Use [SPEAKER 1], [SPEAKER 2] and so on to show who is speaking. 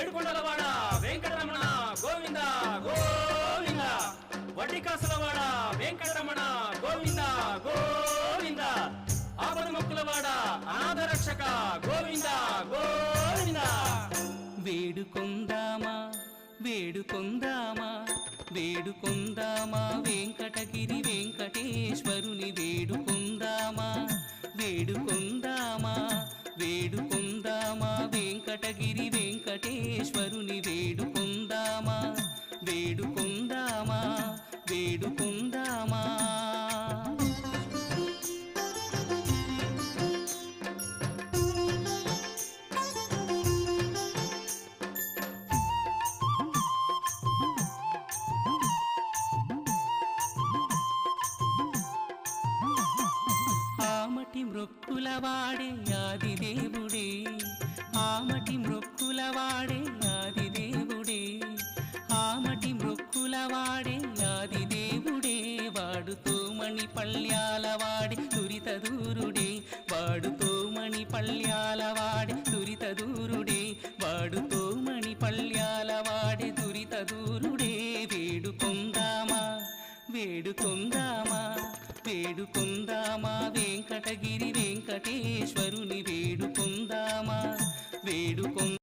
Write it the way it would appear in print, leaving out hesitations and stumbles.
[SPEAKER 1] ఏడుకొండలవాడ వెంకటరమణ గోవింద గోవింద, వడ్డికాసులవాడ వెంకటరమణ గోవింద గోవింద, ఆపద మొక్కులవాడ అనాథ రక్షక గోవింద గోవింద.
[SPEAKER 2] వేడుకొందామా వేడుకొందామా వేడుకొందామా వెంకటగిరి వెంకటేశ్వరుని వేడుకొందామా వేడుకొందామా వేడుకొందామా వెంకటగిరి వెంకటేశ్వరుని వేడుకొందామా వేడుకొందామా వేడుకొందామా. ఆమటి మృక్కులవాడే ఆదిదేవుడే, ఆమటి మృక్కులవాడే ఆదిదేవుడే, ఆమటి మృక్కులవాడే ఆదిదేవుడే, వాడుతో మణి పళ్ళ్యాలవాడే దురిత దూరుడే, వాడుతో మణి పళ్ళ్యాలవాడే దురిత దూరుడే, వాడుతో మణి పళ్ళ్యాలవాడే దురిత దూరుడే. వేడుకొందామా వేడుకొందామా వేడుకొందామా వెంకటగిరి వెంకటేశ్వరుని వేడుకొందామా వేడుకొందామా.